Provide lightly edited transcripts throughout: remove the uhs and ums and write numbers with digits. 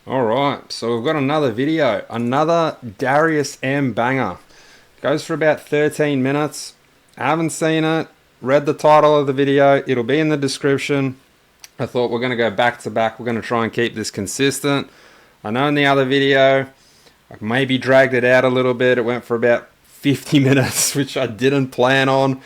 Alright, so we've got another video. Another Darius M banger. Goes for about 13 minutes. I haven't seen it. Read the title of the video. It'll be in the description. I thought we're going to go back to back. We're going to try and keep this consistent. I know in the other video, I maybe dragged it out a little bit. It went for about 50 minutes, which I didn't plan on.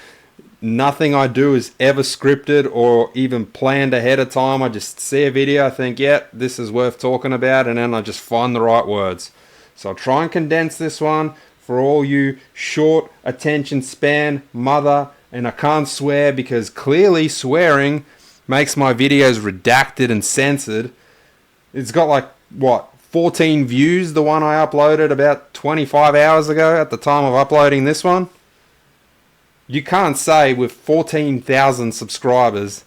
Nothing I do is ever scripted or even planned ahead of time. I just see a video, I think, yeah, this is worth talking about, and then I just find the right words. So I'll try and condense this one for all you short attention span mother, and I can't swear because clearly swearing makes my videos redacted and censored. It's got like, what, 14 views, the one I uploaded about 25 hours ago at the time of uploading this one. You can't say with 14,000 subscribers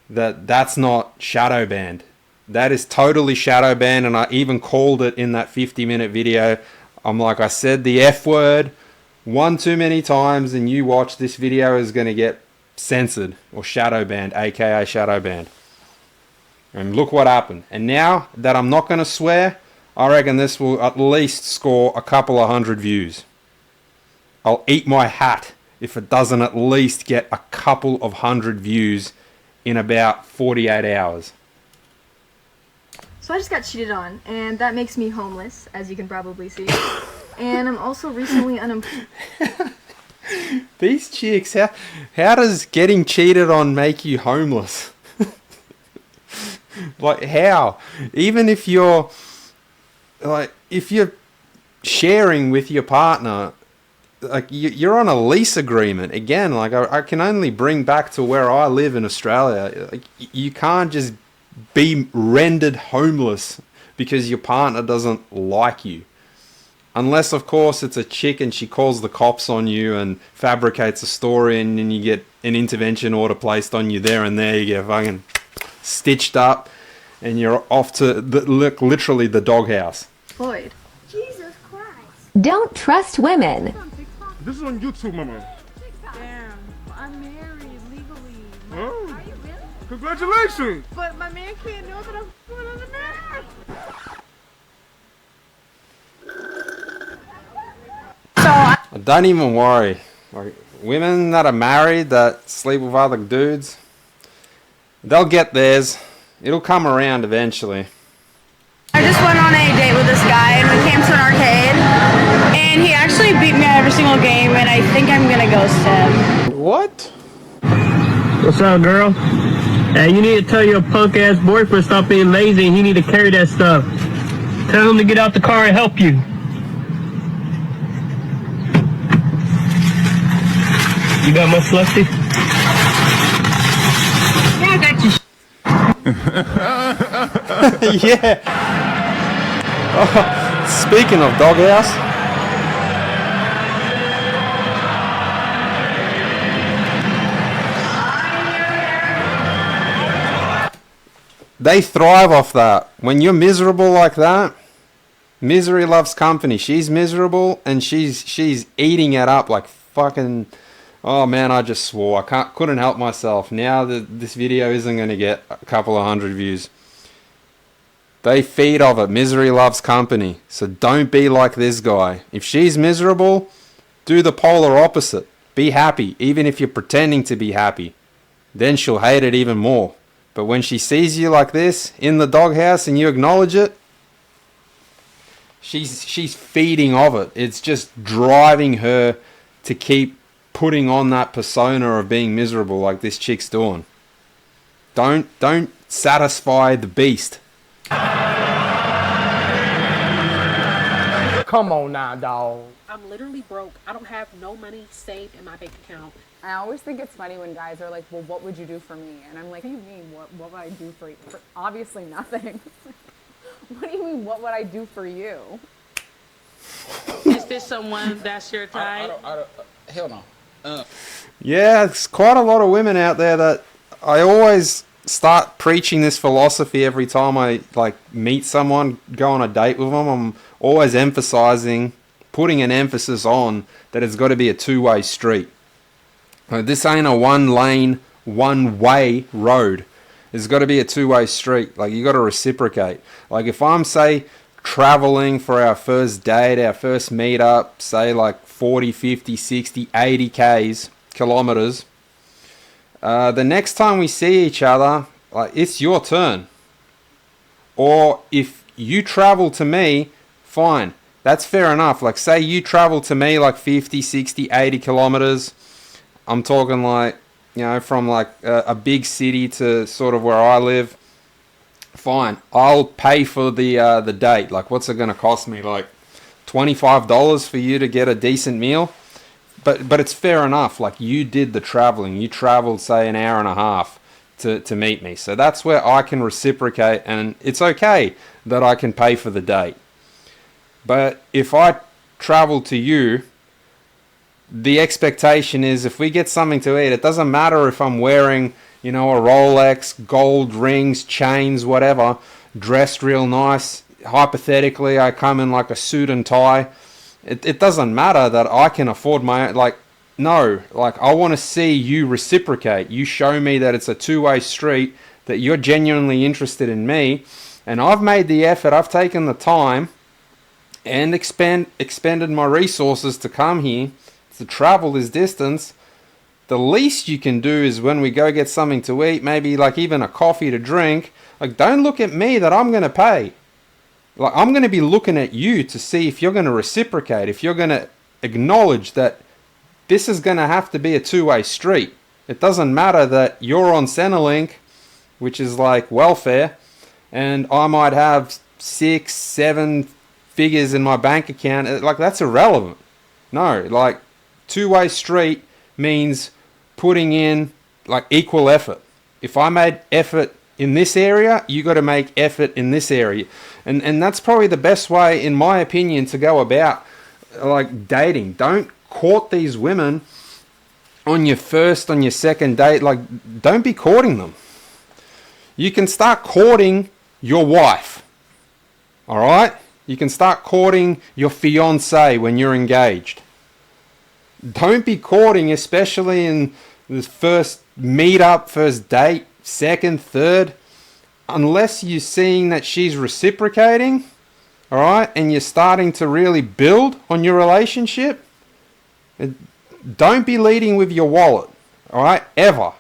that that's not shadow banned. That is totally shadow banned, and I even called it in that 50-minute video. I'm like, I said the F word one too many times, and you watch, this video is going to get censored or shadow banned, aka shadow banned. And look what happened. And now that I'm not going to swear, I reckon this will at least score a couple of hundred views. I'll eat my hat if it doesn't at least get a couple of hundred views in about 48 hours. So I just got cheated on, and that makes me homeless, as you can probably see. And I'm also recently unemployed. These chicks, how does getting cheated on make you homeless? Like, how? Even if you're, like, if you're sharing with your partner, like, you're on a lease agreement. Again, like, I can only bring back to where I live in Australia. Like, you can't just be rendered homeless because your partner doesn't like you. Unless, of course, it's a chick and she calls the cops on you and fabricates a story, and then you get an intervention order placed on you there and there. You get fucking stitched up and you're off to literally the doghouse. Floyd. Jesus Christ. Don't trust women. This is on YouTube, mama. Damn, I'm married legally. Oh. Are you really? Congratulations. But my man can't know that I'm going on the man. Don't even worry. Like, women that are married that sleep with other dudes, they'll get theirs. It'll come around eventually. I just went on a date with this guy, and we came to an arcade, and he actually beat me at every single game, and I think I'm gonna ghost him. What? What's up, girl? Hey, you need to tell your punk ass boyfriend stop being lazy, and he need to carry that stuff. Tell him to get out the car and help you. You got my slushy? Yeah, I got you. Yeah. Oh, speaking of doghouse, they thrive off that. When you're miserable like that, misery loves company. She's miserable and she's eating it up like fucking. Oh man, I just swore. Couldn't help myself. Now that this video isn't going to get a couple of hundred views. They feed off it. Misery loves company. So don't be like this guy. If she's miserable, do the polar opposite. Be happy, even if you're pretending to be happy. Then she'll hate it even more. But when she sees you like this, in the doghouse, and you acknowledge it, she's feeding off it. It's just driving her to keep putting on that persona of being miserable like this chick's doing. Don't satisfy the beast. Come on now, dog. I'm literally broke. I don't have no money saved in my bank account. I always think it's funny when guys are like, well, what would you do for me? And I'm like, what do you mean, what would I do for you? Obviously nothing. What do you mean, what would I do for you? Is this someone that's your type? Hell no. Yeah, there's quite a lot of women out there that I always start preaching this philosophy every time I like meet someone, go on a date with them. I'm always emphasizing, putting an emphasis on that it's got to be a two-way street. This ain't a one-lane, one-way road. There's got to be a two-way street. Like, you got to reciprocate. Like, if I'm, say, traveling for our first date, our first meetup, say like 40, 50, 60, 80 kilometers, the next time we see each other, like, it's your turn. Or if you travel to me, fine. That's fair enough. Like, say you travel to me like 50, 60, 80 kilometers. I'm talking like, you know, from like a big city to sort of where I live. Fine. I'll pay for the date. Like, what's it going to cost me? Like $25 for you to get a decent meal? But it's fair enough. Like, you did the traveling. You traveled, say, an hour and a half to meet me. So that's where I can reciprocate, and it's okay that I can pay for the date. But if I travel to you, the expectation is if we get something to eat, it doesn't matter if I'm wearing, you know, a Rolex, gold rings, chains, whatever, dressed real nice. Hypothetically, I come in like a suit and tie. It doesn't matter that I can afford my own. Like, no, like, I want to see you reciprocate. You show me that it's a two-way street, that you're genuinely interested in me, and I've made the effort, I've taken the time and expended my resources to come here, to travel this distance. The least you can do is when we go get something to eat, maybe like even a coffee to drink, like, don't look at me that I'm going to pay. Like, I'm going to be looking at you to see if you're going to reciprocate, if you're going to acknowledge that this is going to have to be a two-way street. It doesn't matter that you're on Centrelink, which is like welfare, and I might have 6, 7 figures in my bank account. Like, that's irrelevant. No, like, two-way street means putting in like equal effort. If I made effort in this area, you got to make effort in this area. And that's probably the best way, in my opinion, to go about like dating. Don't court these women on your first, on your second date. Like, don't be courting them. You can start courting your wife. All right? You can start courting your fiance when you're engaged. Don't be courting, especially in the first meetup, first date, second, third, unless you're seeing that she's reciprocating, all right, and you're starting to really build on your relationship. Don't be leading with your wallet, all right, ever.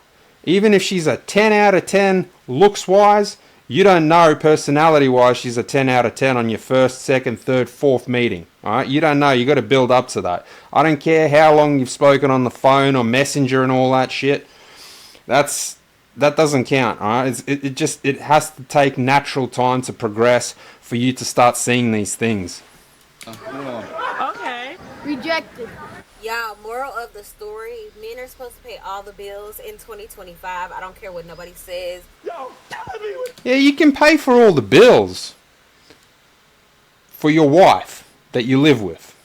Even if she's a 10 out of 10 looks-wise, you don't know personality-wise she's a 10 out of 10 on your first, second, third, fourth meeting. All right? You don't know. You got to build up to that. I don't care how long you've spoken on the phone or messenger and all that shit. That doesn't count. All right? It has to take natural time to progress for you to start seeing these things. Okay. Rejected. Y'all, moral of the story, men are supposed to pay all the bills in 2025. I don't care what nobody says. Yeah, you can pay for all the bills for your wife that you live with.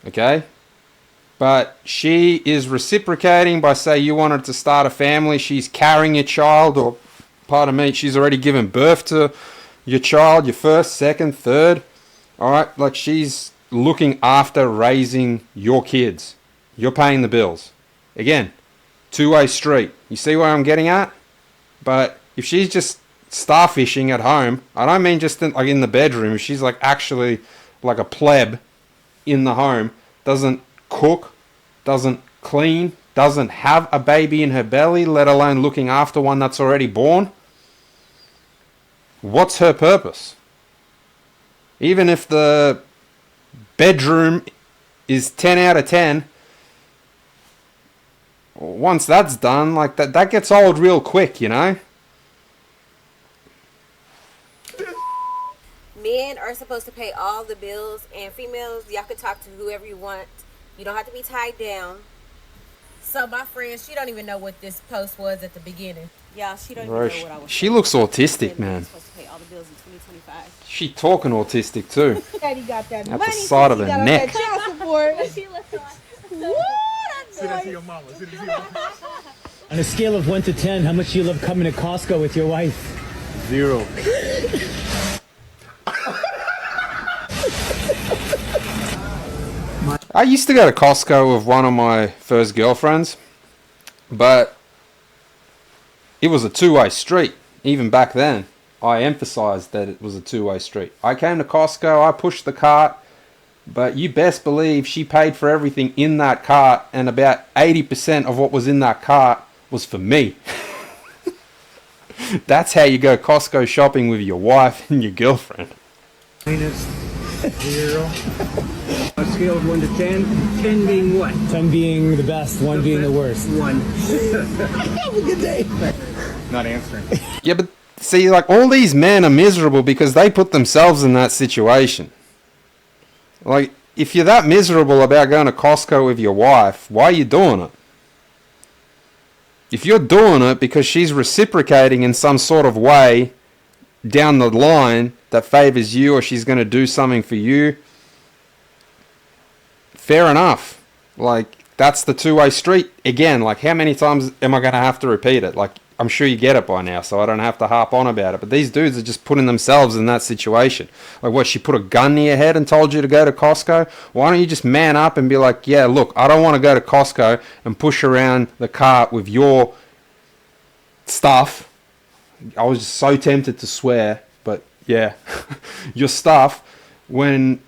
Okay? But she is reciprocating by, say, you wanted to start a family, she's carrying your child, or, pardon me, she's already given birth to your child, your first, second, third. Alright? Like, she's looking after raising your kids. You're paying the bills. Again, two-way street. You see where I'm getting at? But if she's just starfishing at home, I don't mean just in the bedroom. If she's like actually like a pleb in the home, doesn't cook, doesn't clean, doesn't have a baby in her belly, let alone looking after one that's already born, what's her purpose? Even if the bedroom is 10 out of 10, once that's done, like that gets old real quick, you know? Men are supposed to pay all the bills, and females, y'all can talk to whoever you want. You don't have to be tied down. So my friend, she don't even know what this post was at the beginning. Y'all, she don't even know what I was She looks autistic, man. supposed to pay all the bills in 2025. She talking autistic too. Daddy got that At money. the side of her got neck. That child support. Sit down to your mama. Sit down to your mama. On a scale of 1 to 10, how much do you love coming to Costco with your wife? 0. I used to go to Costco with one of my first girlfriends, but it was a two-way street. Even back then, I emphasized that it was a two-way street. I came to Costco, I pushed the cart, but you best believe she paid for everything in that cart, and about 80% of what was in that cart was for me. That's how you go Costco shopping with your wife and your girlfriend. Minus 0. A scale of 1 to 10. 10 being what? 10 being the best, 1 being the worst. 1. Have a good day. Not answering. Yeah, but see, like, all these men are miserable because they put themselves in that situation. Like, if you're that miserable about going to Costco with your wife, why are you doing it? If you're doing it because she's reciprocating in some sort of way down the line that favors you, or she's going to do something for you, fair enough. Like, that's the two-way street. Again, like, how many times am I going to have to repeat it? Like, I'm sure you get it by now, so I don't have to harp on about it. But these dudes are just putting themselves in that situation. Like, what, she put a gun to your head and told you to go to Costco? Why don't you just man up and be like, yeah, look, I don't want to go to Costco and push around the cart with your stuff. I was just so tempted to swear, but yeah, your stuff, when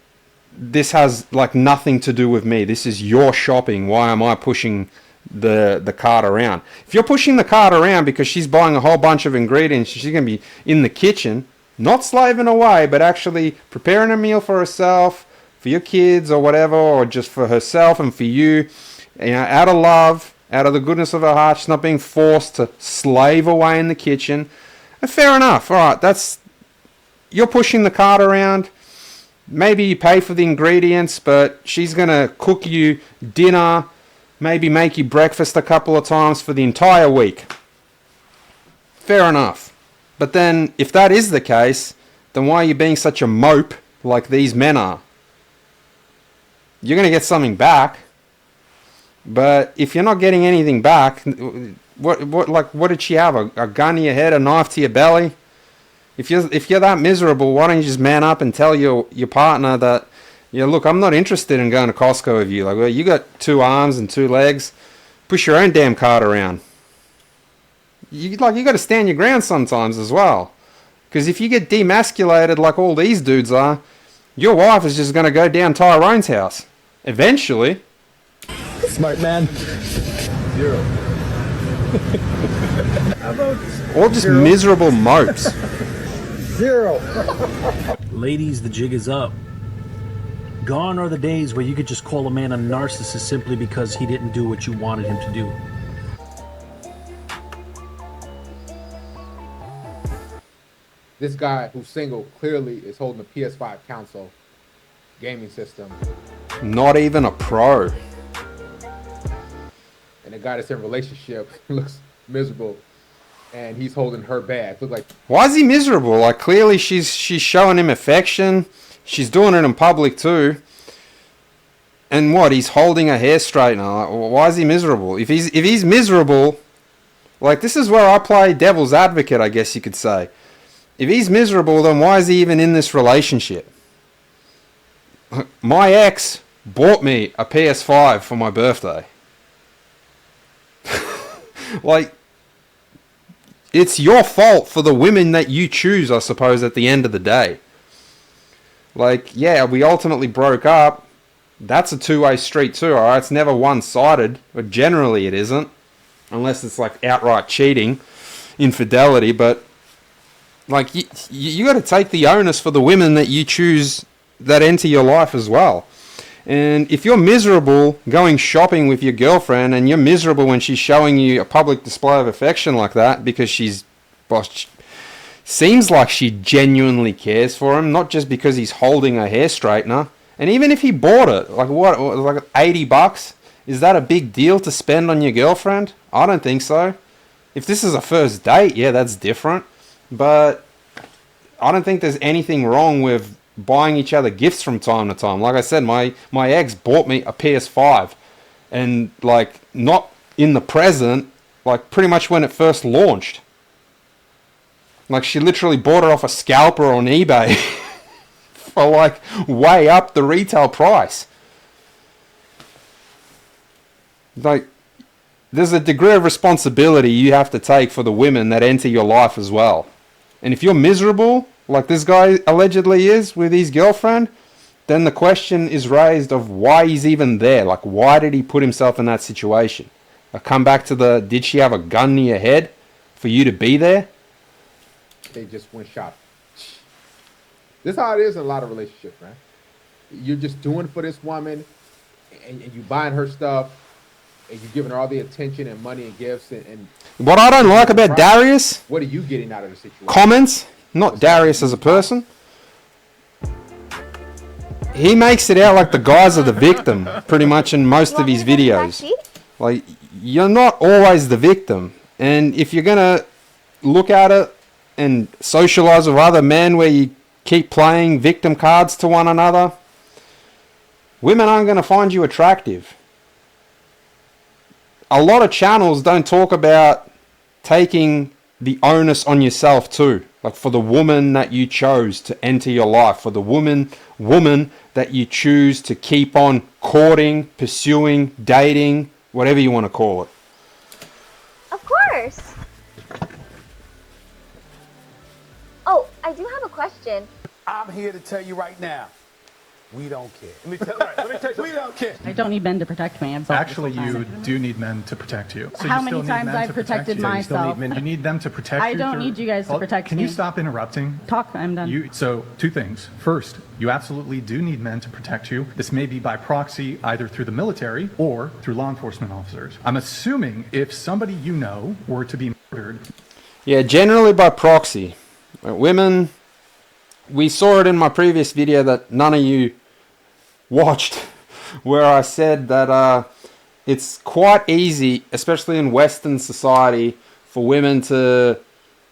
this has like nothing to do with me. This is your shopping. Why am I pushing the cart around? If you're pushing the cart around because she's buying a whole bunch of ingredients, she's going to be in the kitchen, not slaving away, but actually preparing a meal for herself, for your kids or whatever, or just for herself and for you, out of love, out of the goodness of her heart. She's not being forced to slave away in the kitchen. And fair enough. All right, you're pushing the cart around. Maybe you pay for the ingredients, but she's going to cook you dinner, maybe make you breakfast a couple of times for the entire week. Fair enough. But then, if that is the case, then why are you being such a mope like these men are? You're going to get something back. But if you're not getting anything back, what did she have? A gun to your head, a knife to your belly? If you're that miserable, why don't you just man up and tell your partner that, yeah, look, I'm not interested in going to Costco with you. Like, well, you got 2 arms and 2 legs. Push your own damn cart around. You got to stand your ground sometimes as well. Because if you get demasculated like all these dudes are, your wife is just going to go down Tyrone's house. Eventually. Smart man. 0. Or just miserable mopes. 0. Ladies, the jig is up. Gone are the days where you could just call a man a narcissist simply because he didn't do what you wanted him to do. This guy who's single clearly is holding a PS5 console gaming system. Not even a pro. And the guy that's in a relationship looks miserable, and he's holding her bag. Look like. Why is he miserable? Like, clearly she's showing him affection. She's doing it in public too. And what? He's holding a hair straightener. Like, why is he miserable? If he's miserable, like, this is where I play devil's advocate, I guess you could say. If he's miserable, then why is he even in this relationship? My ex bought me a PS5 for my birthday. Like, it's your fault for the women that you choose, I suppose, at the end of the day. Like, yeah, we ultimately broke up. That's a two-way street too, alright? It's never one-sided, but generally it isn't. Unless it's like outright cheating, infidelity, but like, you got to take the onus for the women that you choose that enter your life as well. And if you're miserable going shopping with your girlfriend, and you're miserable when she's showing you a public display of affection like that because seems like she genuinely cares for him, not just because he's holding a hair straightener. And even if he bought it, like what, like $80, is that a big deal to spend on your girlfriend? I don't think so. If this is a first date, yeah, that's different. But I don't think there's anything wrong with buying each other gifts from time to time. Like I said, my ex bought me a PS5, and like, not in the present, like pretty much when it first launched. Like, she literally bought it off a scalper on eBay for like way up the retail price. Like, there's a degree of responsibility you have to take for the women that enter your life as well. And if you're miserable, like this guy allegedly is with his girlfriend, then the question is raised of why he's even there. Like, why did he put himself in that situation? I come back to the, did she have a gun to your head for you to be there? They just went shopping. This is how it is in a lot of relationships, man. You're just doing for this woman, and you buying her stuff, and you're giving her all the attention and money and gifts. And what I don't like about Darius, what are you getting out of the situation? Comments, not Darius as a person. He makes it out like the guys are the victim, pretty much in most of his videos. Like, you're not always the victim. And if you're going to look at it and socialize with other men where you keep playing victim cards to one another, women aren't going to find you attractive. A lot of channels don't talk about taking the onus on yourself too. Like, for the woman that you chose to enter your life, for the woman that you choose to keep on courting, pursuing, dating, whatever you want to call it. Of course. Oh, I do have a question. I'm here to tell you right now, we don't care. Let me we don't care. I don't need men to protect me. Actually, you do need men to protect you. So How you many still need times men I've to protect protected you. myself? You need them to protect you. I don't need you guys to protect Can me. you stop interrupting? Talk, I'm done. So, two things. First, you absolutely do need men to protect you. This may be by proxy, either through the military or through law enforcement officers. I'm assuming if somebody you know were to be murdered... Yeah, generally by proxy. Women, we saw it in my previous video that none of you watched, where I said that it's quite easy, especially in Western society, for women to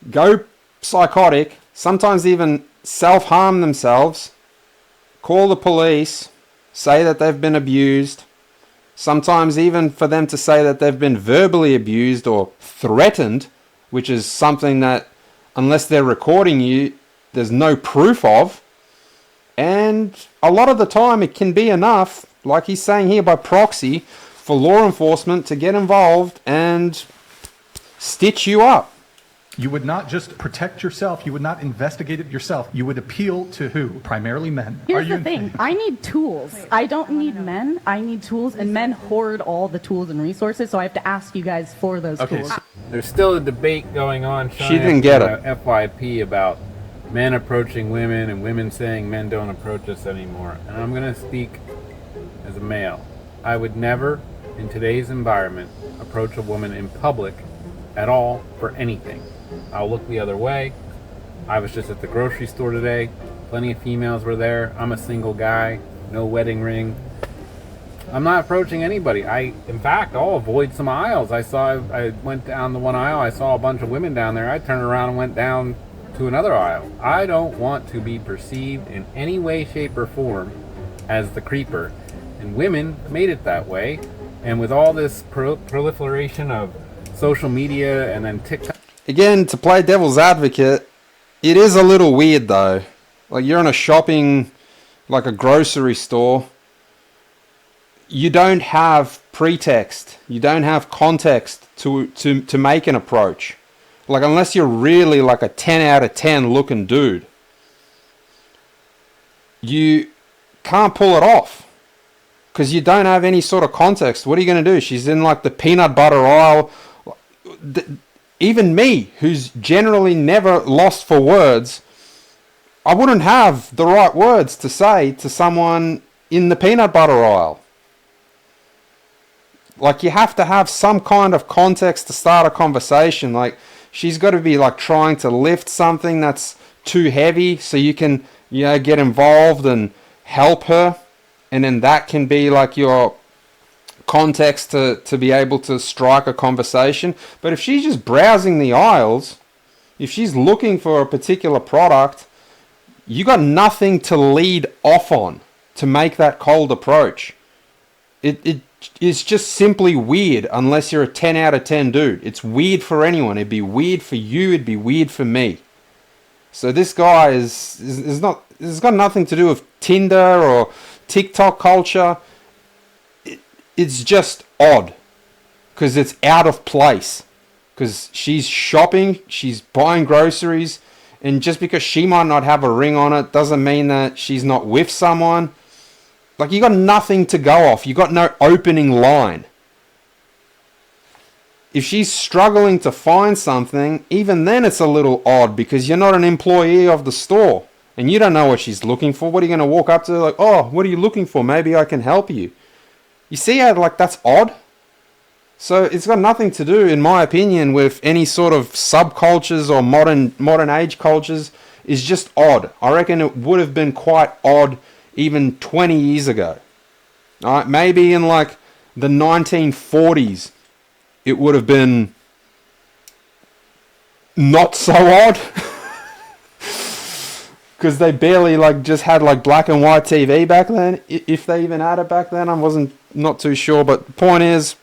go psychotic, sometimes even self-harm themselves, call the police, say that they've been abused, sometimes even for them to say that they've been verbally abused or threatened, which is something that, unless they're recording you, there's no proof of. And a lot of the time it can be enough, like he's saying here, by proxy, for law enforcement to get involved and stitch you up. You would not just protect yourself. You would not investigate it yourself. You would appeal to who? Primarily men. Here's the thing. I need tools. I don't need men. I need tools, and men hoard all the tools and resources, so I have to ask you guys for those tools. There's still a debate going on. She didn't get it. FYP about men approaching women and women saying men don't approach us anymore. And I'm going to speak as a male. I would never, in today's environment, approach a woman in public at all for anything. I'll look the other way. I was just at the grocery store today. Plenty of females were there. I'm a single guy, no wedding ring. I'm not approaching anybody. In fact, I'll avoid some aisles. I went down the one aisle. I saw a bunch of women down there. I turned around and went down to another aisle. I don't want to be perceived in any way, shape, or form as the creeper. And women made it that way. And with all this proliferation of social media and then TikTok. Again, to play devil's advocate, it is a little weird though. Like, you're in a shopping, like a grocery store. You don't have pretext. You don't have context to make an approach. Like, unless you're really like a 10 out of 10 looking dude, you can't pull it off because you don't have any sort of context. What are you going to do? She's in like the peanut butter aisle. Even me, who's generally never lost for words, I wouldn't have the right words to say to someone in the peanut butter aisle. Like, you have to have some kind of context to start a conversation. Like, she's got to be like trying to lift something that's too heavy so you can, get involved and help her. And then that can be like your context to be able to strike a conversation. But if she's just browsing the aisles, if she's looking for a particular product, you got nothing to lead off on to make that cold approach. It's just simply weird unless you're a 10 out of 10 dude. It's weird for anyone. It'd be weird for you. It'd be weird for me. So this guy is not. It's got nothing to do with Tinder or TikTok culture. It's just odd. because it's out of place. Because she's shopping, she's buying groceries, and just because she might not have a ring on it doesn't mean that she's not with someone. Like, you got nothing to go off. You got no opening line. If she's struggling to find something, even then it's a little odd because you're not an employee of the store and you don't know what she's looking for. What are you going to walk up to her like, oh, what are you looking for? Maybe I can help you. You see how, like, that's odd? So it's got nothing to do, in my opinion, with any sort of subcultures or modern age cultures. It's just odd. I reckon it would have been quite odd even 20 years ago. All right, maybe in like the 1940s, it would have been not so odd. Because they barely like just had like black and white TV back then. If they even had it back then, I wasn't not too sure. But the point is,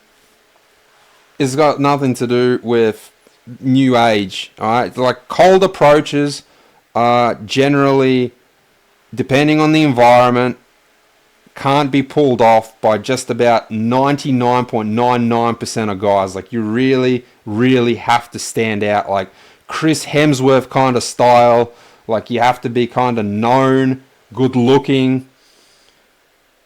it's got nothing to do with new age. All right, like cold approaches are generally, depending on the environment, can't be pulled off by just about 99.99% of guys. Like, you really, really have to stand out. Like Chris Hemsworth kind of style. Like, you have to be kind of known, good looking,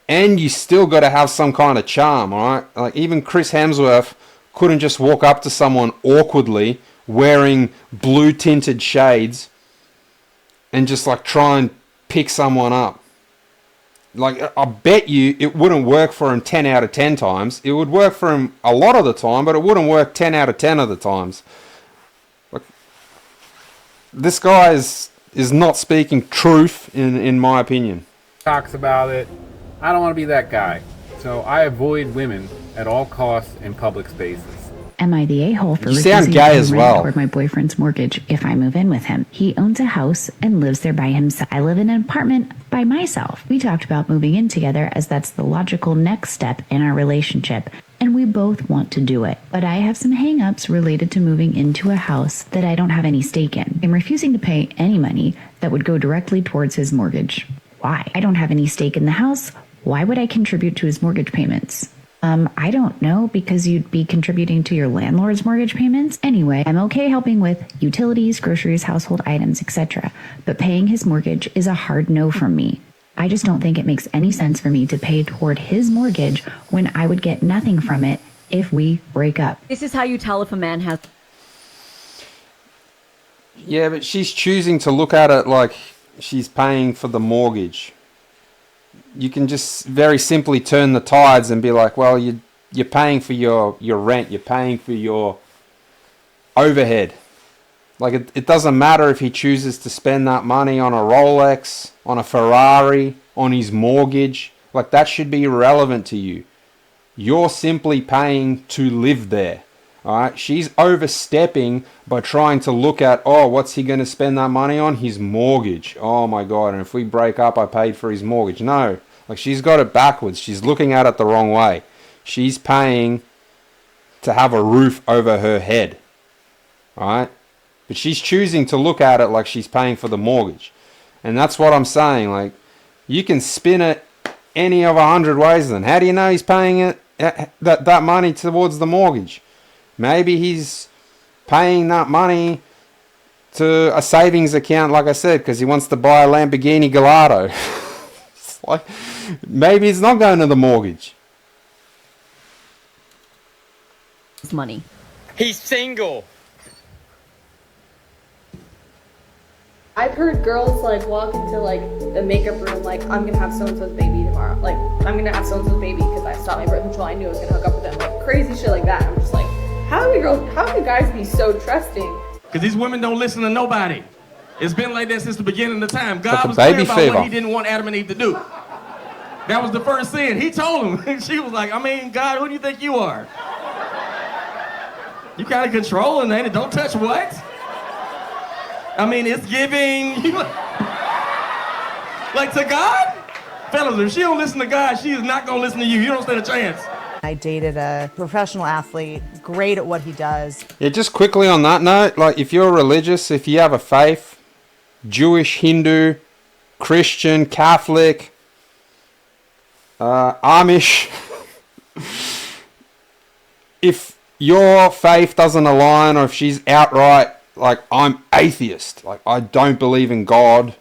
and you still got to have some kind of charm, alright? Like, even Chris Hemsworth couldn't just walk up to someone awkwardly wearing blue tinted shades and just like try and pick someone up. Like, I bet you it wouldn't work for him 10 out of 10 times. It would work for him a lot of the time, but it wouldn't work 10 out of 10 of the times. Like, this guy is not speaking truth in my opinion. Talks about it. I don't want to be that guy. So I avoid women at all costs in public spaces. Am I the a-hole for You refusing sound to gay pay as rent well. toward my boyfriend's mortgage if I move in with him? He owns a house and lives there by himself. I live in an apartment by myself. We talked about moving in together as that's the logical next step in our relationship, and we both want to do it. But I have some hang-ups related to moving into a house that I don't have any stake in. I'm refusing to pay any money that would go directly towards his mortgage. Why? I don't have any stake in the house. Why would I contribute to his mortgage payments? I don't know, because you'd be contributing to your landlord's mortgage payments. Anyway, I'm okay helping with utilities, groceries, household items, etc. But paying his mortgage is a hard no from me. I just don't think it makes any sense for me to pay toward his mortgage when I would get nothing from it if we break up. This is how you tell if a man has... Yeah, but she's choosing to look at it like she's paying for the mortgage. You can just very simply turn the tides and be like, well, you're paying for your rent, you're paying for your overhead. Like, it doesn't matter if he chooses to spend that money on a Rolex, on a Ferrari, on his mortgage. Like, that should be irrelevant to you. You're simply paying to live there. Alright? She's overstepping by trying to look at, oh, what's he going to spend that money on? His mortgage. Oh my God, and if we break up, I paid for his mortgage. No. Like, she's got it backwards. She's looking at it the wrong way. She's paying to have a roof over her head. Alright? But she's choosing to look at it like she's paying for the mortgage. And that's what I'm saying. Like, you can spin it any of 100 ways then. How do you know he's paying it that money towards the mortgage? Maybe he's paying that money to a savings account, like I said, because he wants to buy a Lamborghini Gallardo. It's like, maybe it's not going to the mortgage. money. He's single. I've heard girls like walk into like the makeup room like, I'm gonna have so-and-so's baby tomorrow. Like, I'm gonna have so-and-so's baby because I stopped my birth control. I knew I was gonna hook up with them. Like crazy shit like that. I'm just like, how do guys be so trusting? Because these women don't listen to nobody. It's been like that since the beginning of time. God was baby clear about fever. what he didn't want Adam and Eve to do. That was the first sin. He told them. She was like, I mean, God, who do you think you are? You kind of controlling, ain't it? Don't touch what? I mean, it's giving. Like to God? Fellas, if she don't listen to God, she is not going to listen to you. You don't stand a chance. I dated a professional athlete, great at what he does. Yeah, just quickly on that note, like if you're religious, if you have a faith, Jewish, Hindu, Christian, Catholic, Amish, if your faith doesn't align, or if she's outright like, I'm atheist, like I don't believe in God,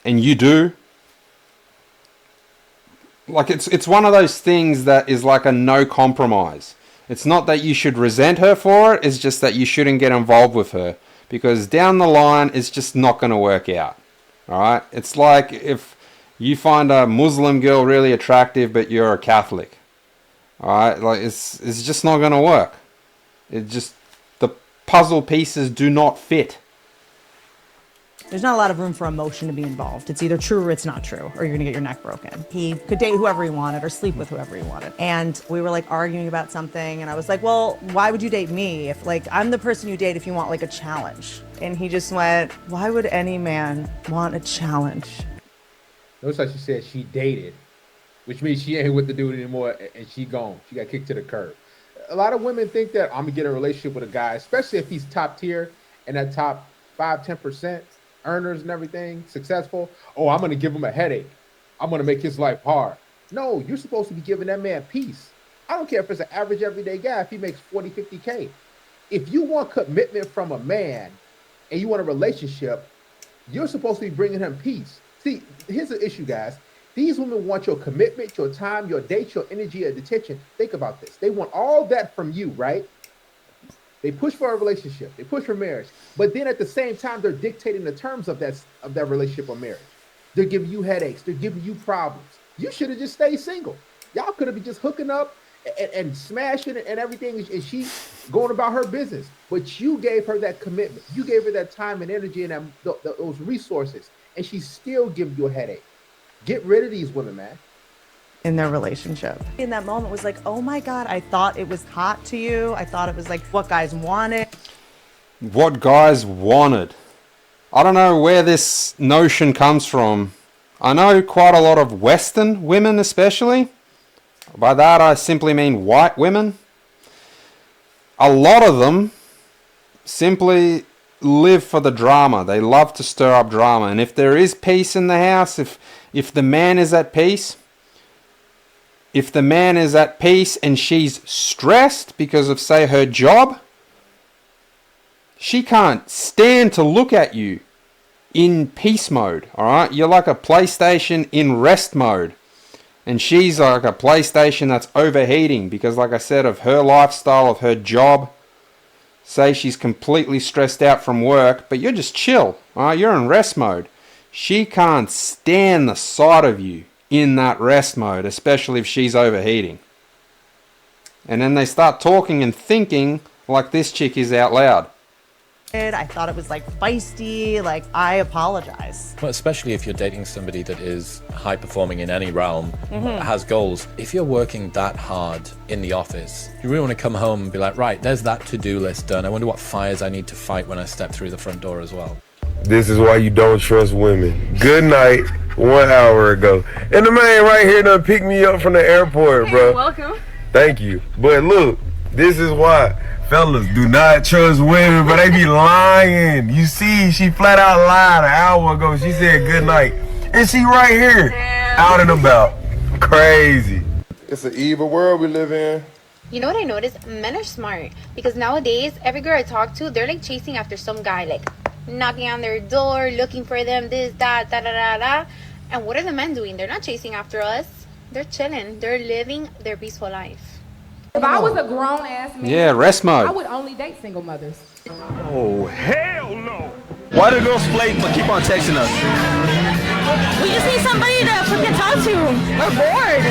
and you do, like it's one of those things that is like a no compromise. It's not that you should resent her for it, it's just that you shouldn't get involved with her, because down the line it's just not going to work out. Alright? It's like if you find a Muslim girl really attractive but you're a Catholic. Alright? Like it's just not going to work. It just, the puzzle pieces do not fit. There's not a lot of room for emotion to be involved. It's either true or it's not true, or you're gonna get your neck broken. He could date whoever he wanted or sleep with whoever he wanted. And we were like arguing about something, and I was like, well, why would you date me? If like, I'm the person you date if you want like a challenge. And he just went, why would any man want a challenge? Notice how she said she dated, which means she ain't with the dude anymore and she gone. She got kicked to the curb. A lot of women think that I'm gonna get in a relationship with a guy, especially if he's top tier and that top 5-10%. Earners and everything, successful. Oh, I'm going to give him a headache. I'm going to make his life hard. No, you're supposed to be giving that man peace. I don't care if it's an average everyday guy, if he makes 40, 50K. If you want commitment from a man and you want a relationship, you're supposed to be bringing him peace. See, here's the issue, guys. These women want your commitment, your time, your date, your energy, your attention. Think about this. They want all that from you, right? They push for a relationship. They push for marriage. But then at the same time, they're dictating the terms of that relationship or marriage. They're giving you headaches. They're giving you problems. You should have just stayed single. Y'all could have been just hooking up and smashing and everything, and she going about her business. But you gave her that commitment. You gave her that time and energy and those resources, and she's still giving you a headache. Get rid of these women, man. In their relationship. In that moment was like, oh my God, I thought it was hot to you. I thought it was like what guys wanted. What guys wanted. I don't know where this notion comes from. I know quite a lot of Western women especially. By that I simply mean white women. A lot of them simply live for the drama. They love to stir up drama. And if there is peace in the house, if the man is at peace, and she's stressed because of, say, her job, she can't stand to look at you in peace mode, alright? You're like a PlayStation in rest mode. And she's like a PlayStation that's overheating because, like I said, of her lifestyle, of her job. Say she's completely stressed out from work, but you're just chill, alright? You're in rest mode. She can't stand the sight of you in that rest mode, especially if she's overheating. And then they start talking and thinking like this chick is out loud. I thought it was like feisty, like I apologize. Well, especially if you're dating somebody that is high performing in any realm, has goals. If you're working that hard in the office, you really want to come home and be like, right, there's that to-do list done. I wonder what fires I need to fight when I step through the front door as well. This is why you don't trust women. Good night, 1 hour ago. And the man right here done picked me up from the airport, bro. You're welcome. Thank you. But look, this is why. Fellas, do not trust women, but they be lying. You see, she flat out lied an hour ago. She said good night. And she right here, out and about. Crazy. It's an evil world we live in. You know what I noticed? Men are smart. Because nowadays, every girl I talk to, they're like chasing after some guy, like knocking on their door, looking for them, this, that, da, da, da, da. And what are the men doing? They're not chasing after us. They're chilling. They're living their peaceful life. If I was a grown-ass man, yeah, rest mode. I would only date single mothers. Oh, hell no. Why do girls play but keep on texting us? We just need somebody to freaking talk to. We're bored.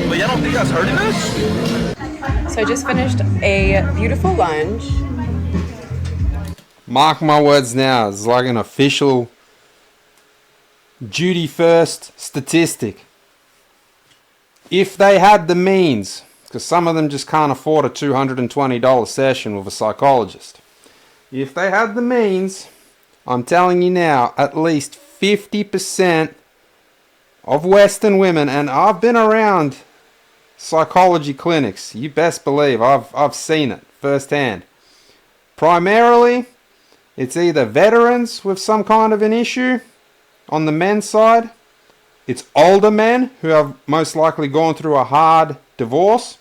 But y'all don't think that's hurting us? So I just finished a beautiful lunch. Mark my words now, it's like an official duty first statistic. If they had the means, because some of them just can't afford a $220 session with a psychologist. If they had the means, I'm telling you now, at least 50% of Western women, and I've been around psychology clinics, you best believe, I've seen it firsthand. Primarily, it's either veterans with some kind of an issue on the men's side. It's older men who have most likely gone through a hard divorce.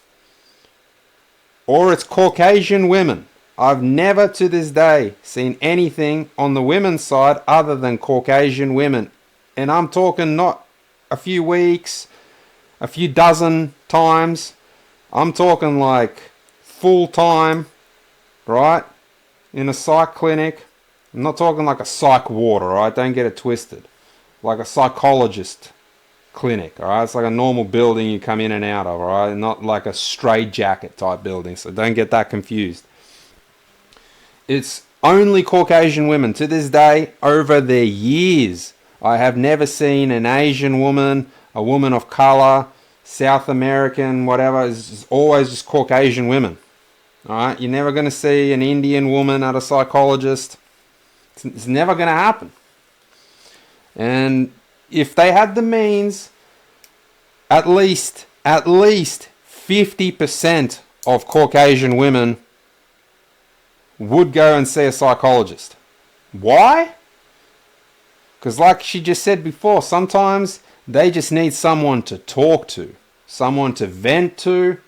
or it's Caucasian women. I've never to this day seen anything on the women's side other than Caucasian women. And I'm talking not a few weeks, a few dozen times. I'm talking like full time, right? In a psych clinic. I'm not talking like a psych ward, alright? Don't get it twisted. Like a psychologist clinic, alright? It's like a normal building you come in and out of, alright? Not like a straitjacket type building, so don't get that confused. It's only Caucasian women. To this day, over the years, I have never seen an Asian woman, a woman of color, South American, whatever. It's always just Caucasian women. Alright? You're never going to see an Indian woman at a psychologist. It's never going to happen. And if they had the means, at least 50% of Caucasian women would go and see a psychologist. Why? Because like she just said before, sometimes they just need someone to talk to, someone to vent to,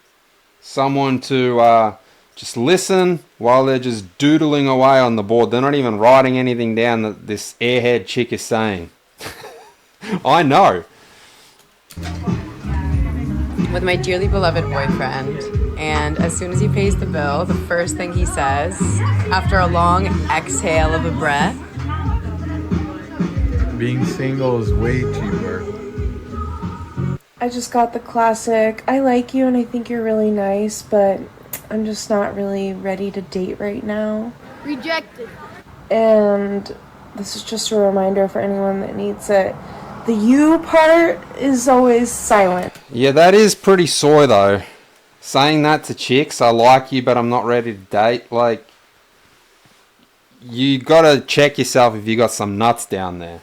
someone to just listen while they're just doodling away on the board. They're not even writing anything down that this airhead chick is saying. I know. With my dearly beloved boyfriend, and as soon as he pays the bill, the first thing he says, after a long exhale of a breath, Being single is way cheaper. I just got the classic, I like you and I think you're really nice, but I'm just not really ready to date right now. Rejected. And this is just a reminder for anyone that needs it. The you part is always silent. Yeah, that is pretty soy though. Saying that to chicks, I like you but I'm not ready to date, like, you gotta check yourself if you got some nuts down there.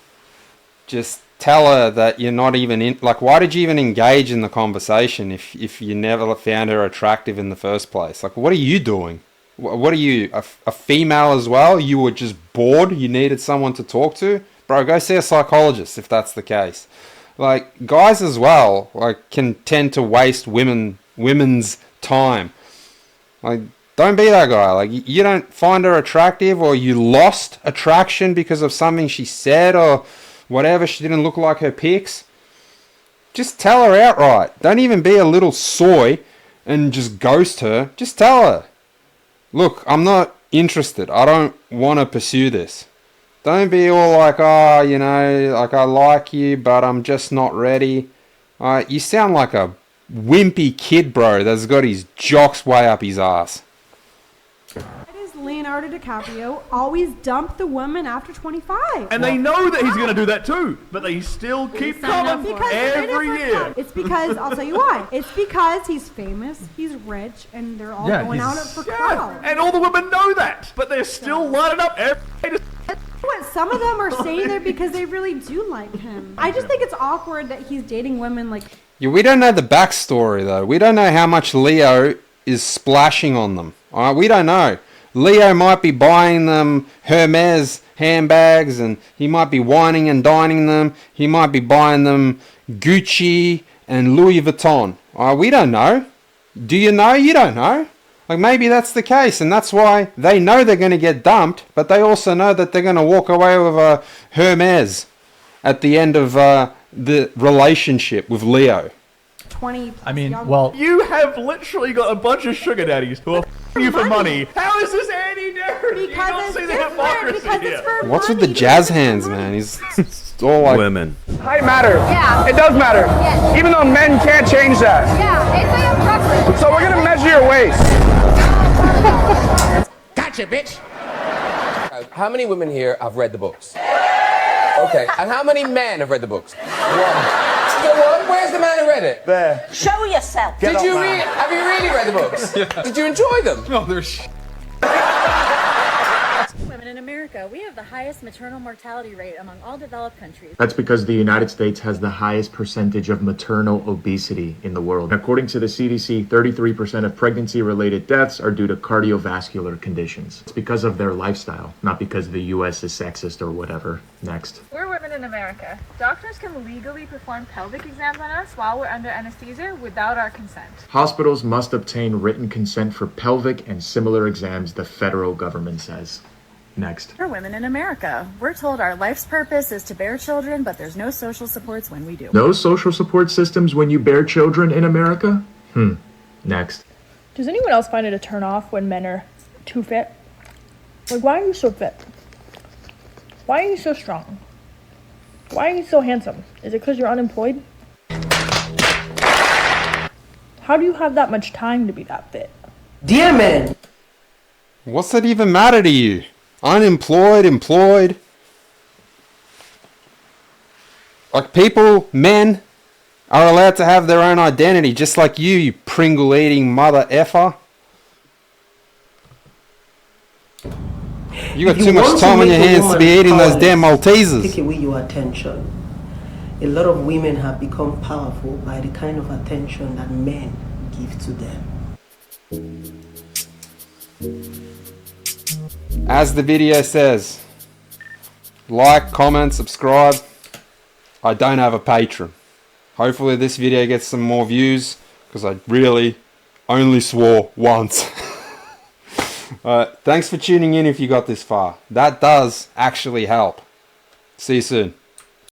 Just tell her that you're not even in, like, why did you even engage in the conversation if you never found her attractive in the first place? Like, what are you doing? What are you, a female as well? You were just bored, you needed someone to talk to? Bro, go see a psychologist if that's the case. Like, guys as well, like, can tend to waste women's time. Like, don't be that guy. Like, you don't find her attractive, or you lost attraction because of something she said or whatever, she didn't look like her pics. Just tell her outright. Don't even be a little soy and just ghost her. Just tell her, look, I'm not interested. I don't want to pursue this. Don't be all like, oh, you know, like, I like you, but I'm just not ready. You sound like a wimpy kid, bro, that's got his jocks way up his ass. Leonardo DiCaprio always dump the woman after 25. And they know that he's going to do that too, but they still keep coming every year. It's because, I'll tell you why. It's because he's famous, he's rich, and they're all going out for clout. And all the women know that, but they're still lining up every day to... What, some of them are saying that because they really do like him. I just think it's awkward that he's dating women like... Yeah, we don't know the backstory though. We don't know how much Leo is splashing on them. Alright, we don't know. Leo might be buying them Hermes handbags, and he might be whining and dining them. He might be buying them Gucci and Louis Vuitton. We don't know. Do you know? You don't know. Like, maybe that's the case, and that's why they know they're going to get dumped, but they also know that they're going to walk away with a Hermes at the end of the relationship with Leo. 20. I mean, well, you have literally got a bunch of sugar daddies who are you for money. How is this any different? You don't see the hypocrisy here. What's with the jazz hands, man? He's all like... Women. Height matters. Yeah. It does matter. Yes. Even though men can't change that. Yeah, it's like a preference. So we're going to measure your waist. Gotcha, bitch. How many women here have read the books? Okay. And how many men have read the books? One. So what? Where's the man who read it? There. Show yourself. Have you really read the books? Yeah. Did you enjoy them? No, they're Women in America, we have the highest maternal mortality rate among all developed countries. That's because the United States has the highest percentage of maternal obesity in the world. According to the CDC, 33% of pregnancy-related deaths are due to cardiovascular conditions. It's because of their lifestyle, not because the US is sexist or whatever. Next. We're women in America. Doctors can legally perform pelvic exams on us while we're under anesthesia without our consent. Hospitals must obtain written consent for pelvic and similar exams, the federal government says. Next. We're women in America. We're told our life's purpose is to bear children, but there's no social supports when we do. No social support systems when you bear children in America? Next. Does anyone else find it a turn off when men are too fit? Like, why are you so fit? Why are you so strong? Why are you so handsome? Is it because you're unemployed? How do you have that much time to be that fit? Dear man! What's that even matter to you? Unemployed, employed? Like people, men, are allowed to have their own identity, just like you Pringle-eating mother effer. You got too much time on your hands to be eating those damn Maltesers. Take away your attention. A lot of women have become powerful by the kind of attention that men give to them. As the video says, like, comment, subscribe. I don't have a Patreon. Hopefully this video gets some more views, because I really only swore once. Thanks for tuning in if you got this far. That does actually help. See you soon.